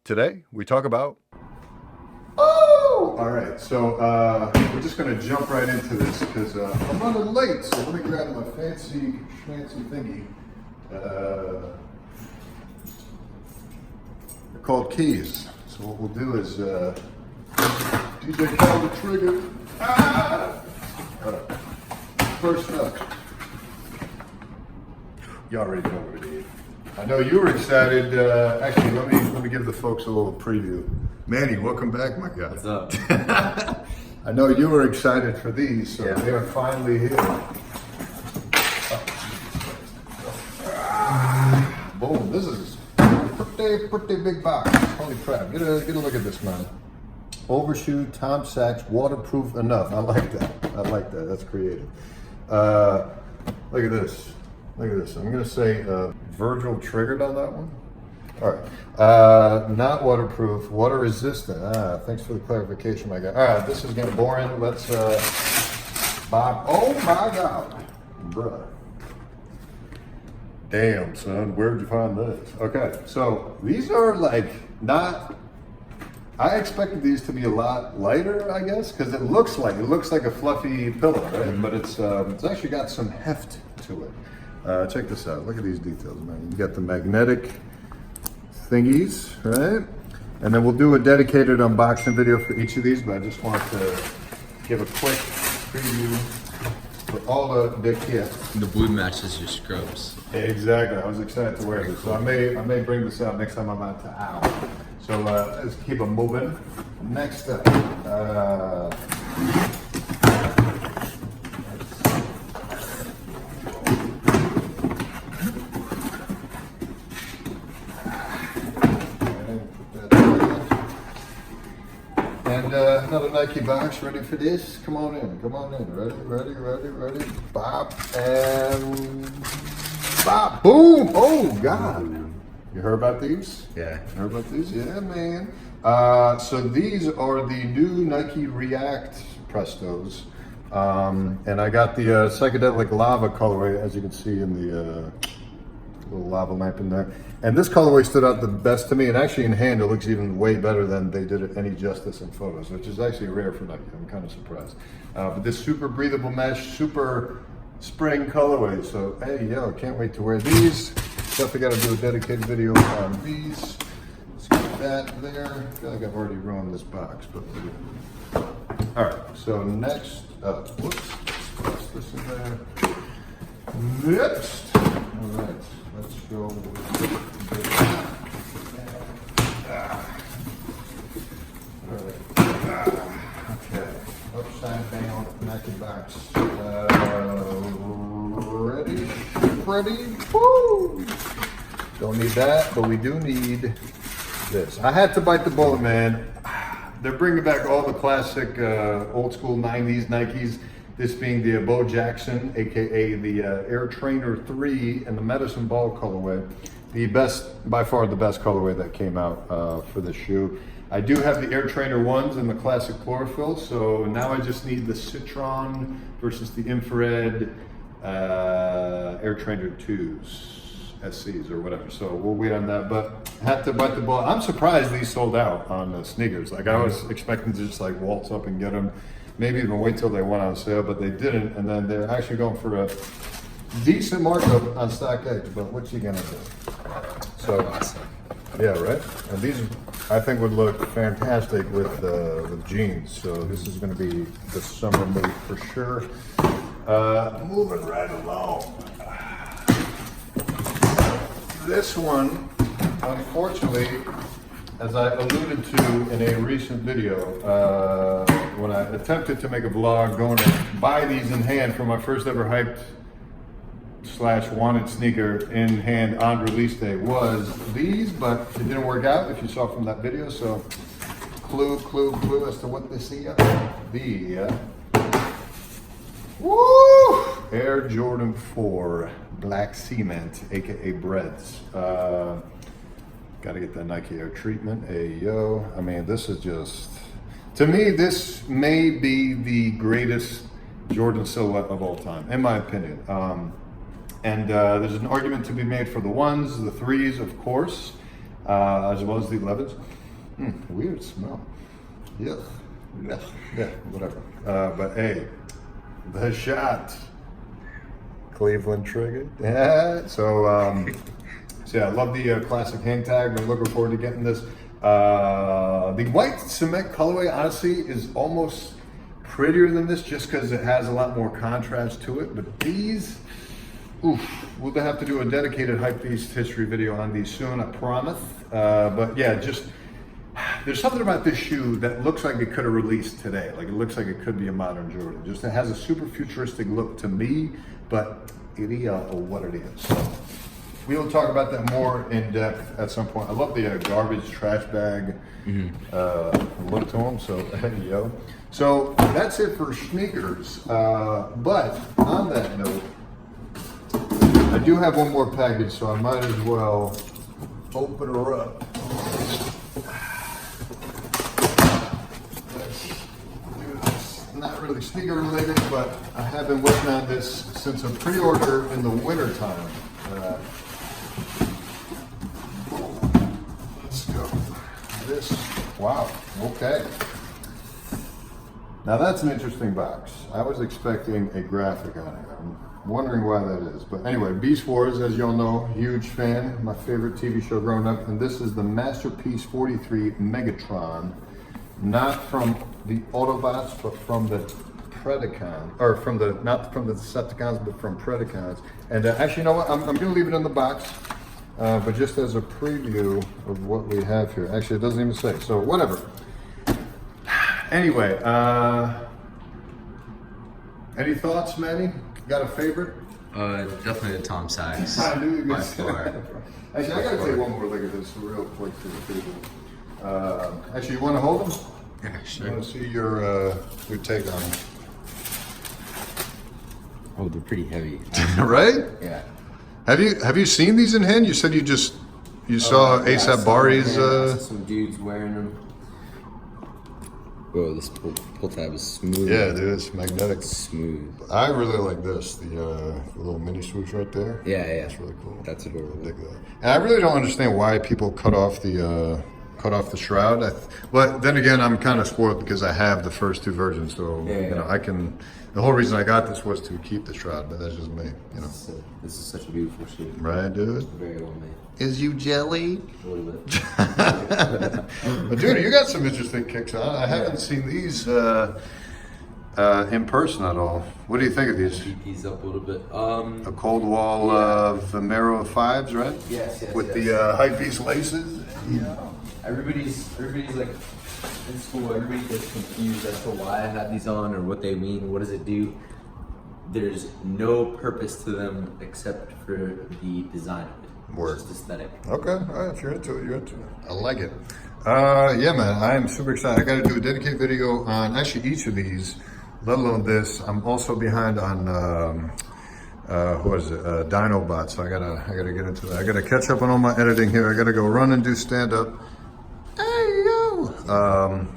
Today we talk about. Oh, all right. So we're just gonna jump right into this because I'm running late. So let me grab my fancy thingy. They're called keys. So what we'll do is DJ call the trigger. Ah! All right. First up, you already know what it is. I know you were excited. Actually, let me give the folks a little preview. Manny, welcome back, my guy. What's up? I know you were excited for these, so yeah. They are finally here. Boom! This is pretty big box. Holy crap! Get a look at this, man. Overshoot, Tom Sachs, waterproof enough. I like that. That's creative. Look at this. I'm gonna say Virgil triggered on that one. All right. Not waterproof, water resistant. Thanks for the clarification, my guy. All right, this is getting boring. Let's Bob. Oh my God, bruh. Damn, son, where'd you find this? Okay, so these are like not. I expected these to be a lot lighter, I guess, because it looks like a fluffy pillow, right? Mm-hmm. But it's actually got some heft to it. Check this out. Look at these details, man. You got the magnetic thingies, right? And then we'll do a dedicated unboxing video for each of these, but I just want to give a quick preview for all the kit. The blue matches your scrubs. Exactly. I was excited to wear this, so I may bring this out next time I'm out to Owl. So let's keep them moving. Next up, and another Nike box. Ready for this? Come on in. Ready. Bop and bop. Boom. Oh God. You heard about these? Yeah. You heard about these? Yeah, man. So these are the new Nike React Prestos. And I got the psychedelic lava colorway, as you can see in the little lava lamp in there. And this colorway stood out the best to me. And actually in hand, it looks even way better than they did it any justice in photos, which is actually rare for Nike. I'm kind of surprised. But this super breathable mesh, super spring colorway. So, hey, yo, can't wait to wear these. Definitely got to do a dedicated video on these. Let's get that there. I feel like I've already ruined this box, but all right. So next up, whoops, let's toss this in there. Next, all right, let's go with okay, upside down Nike box. Ready? Woo! Don't need that, but we do need this. I had to bite the bullet, man. They're bringing back all the classic old school 90s Nikes. This being the Bo Jackson, aka the Air Trainer 3 and the Medicine Ball colorway. The best, by far the best colorway that came out for this shoe. I do have the Air Trainer 1s and the classic chlorophyll, so now I just need the Citron versus the infrared Air Trainer 2s. SCs or whatever, so we'll wait on that, but have to bite the bullet. I'm surprised these sold out on the sneakers. Like I was expecting to just like waltz up and get them, maybe even wait till they went on sale, but they didn't, and then they're actually going for a decent markup on StockX, but what you gonna do? So awesome. Yeah, right? And these I think would look fantastic with jeans, so this is gonna be the summer move for sure. Moving right along. This one, unfortunately, as I alluded to in a recent video, when I attempted to make a vlog going to buy these in hand for my first ever hyped / wanted sneaker in hand on release day was these, but it didn't work out if you saw from that video, so clue as to what this is. The woo! Air Jordan 4 Black Cement, aka Breads. Gotta get that Nike Air treatment. Hey yo, I mean, this is just, to me, this may be the greatest Jordan silhouette of all time, in my opinion. And there's an argument to be made for the ones, the threes, of course. as well as the 11s. Weird smell. Yeah. Yeah, whatever. But hey, the shot. Cleveland triggered. Yeah. So yeah, I love the classic hang tag. I'm looking forward to getting this. The white cement colorway, honestly, is almost prettier than this just because it has a lot more contrast to it. But these, oof, we'll have to do a dedicated Hypebeast history video on these soon, I promise. But yeah, just there's something about this shoe that looks like it could have released today. Like it looks like it could be a modern Jordan. Just it has a super futuristic look to me, but it is what it is. So we'll talk about that more in depth at some point. I love the garbage trash bag look to them. So yo. So that's it for sneakers. But on that note, I do have one more package, so I might as well open her up. Let's do this. Not really sneaker related, but I have been working on this since a pre-order in the winter time. Let's go. This, wow, okay. Now that's an interesting box. I was expecting a graphic on it. I'm wondering why that is. But anyway, Beast Wars, as y'all know, huge fan. My favorite TV show growing up. And this is the Masterpiece 43 Megatron. Not from the Autobots, but from the Predacons. Or from the, not from the Decepticons, but from Predacons. And actually, you know what? I'm going to leave it in the box. But just as a preview of what we have here. Actually, it doesn't even say. So whatever. Anyway, any thoughts, Manny? Got a favorite? Definitely the Tom Sachs. I knew you were by going to say far. that. Actually, I got to take one more look at this real quick for the people. Actually, you want to hold them? Yeah, I sure. want to see your take on them. Oh, they're pretty heavy. Right? Yeah. Have you seen these in hand? You said you saw ASAP Bari's. Some dudes wearing them. Whoa, this pull tab is smooth. Yeah, dude, it's magnetic. Smooth. I really like this, the little mini swoosh right there. Yeah, yeah. That's really cool. That's adorable. Dig that. And I really don't understand why people cut off the shroud. But then again, I'm kind of spoiled because I have the first two versions, so you know I can. The whole reason I got this was to keep the shroud, but that's just me, you know. This is such a beautiful shoe. Right, dude? Very well made. Is you jelly? A little bit. But dude, you got some interesting kicks on. I haven't seen these in person at all. What do you think of these? He's up a little bit. A cold wall Vomero 5s, right? Yes. With the Hypebeast laces. Yeah. Everybody's like in school. Everybody gets confused as to why I have these on or what they mean. What does it do? There's no purpose to them except for the design of it. Word. It's just aesthetic. Okay, all right, if you're into it, you're into it. I like it. Yeah, man, I am super excited. I got to do a dedicated video on actually each of these, let alone this. I'm also behind on who is it? Dinobot. So I gotta get into that. I gotta catch up on all my editing here. I gotta go run and do stand up. Hey yo!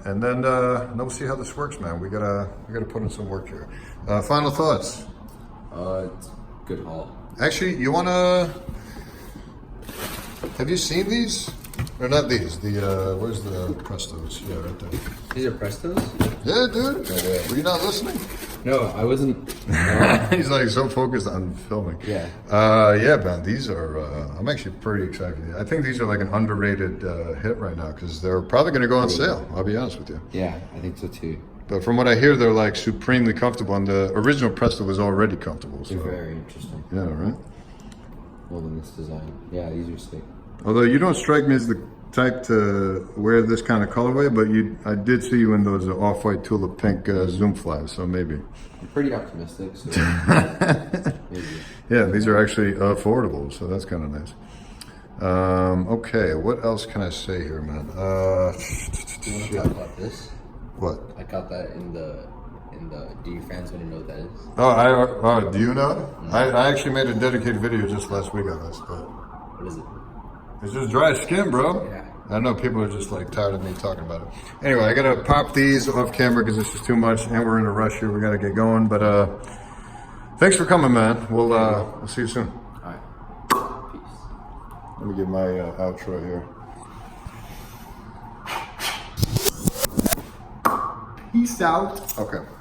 And then we'll see how this works, man. We gotta put in some work here. Final thoughts. It's a good haul. Actually, you wanna? Have you seen these? Or not these? The where's the Prestos? Yeah, right there. These are Prestos? Yeah, dude. Were you not listening? No, I wasn't. He's like so focused on filming. Yeah. Yeah, man. These are. I'm actually pretty excited. I think these are like an underrated hit right now because they're probably going to go on sale. I'll be honest with you. Yeah, I think so too. But from what I hear, they're like supremely comfortable, and the original Presto was already comfortable. So. They're very interesting. Yeah, right. Well, in this design. Yeah, these are sick. Although you don't strike me as the type to wear this kind of colorway, but I did see you in those off-white tulip pink Zoom flies, so maybe. I'm pretty optimistic, so maybe. Yeah, these are actually affordable, so that's kind of nice. Okay, what else can I say here, man? Do you want to talk about this? What? I got that in the. Do your fans want to know what that is? Oh, do you know? I actually made a dedicated video just last week on this, but What is it? it's just dry skin, bro. Yeah. I know people are just like tired of me talking about it. Anyway, I gotta pop these off camera because this is too much, and we're in a rush here. We gotta get going, but thanks for coming, man. We'll see you soon. All right. Peace. Let me get my outro here. Peace out. Okay.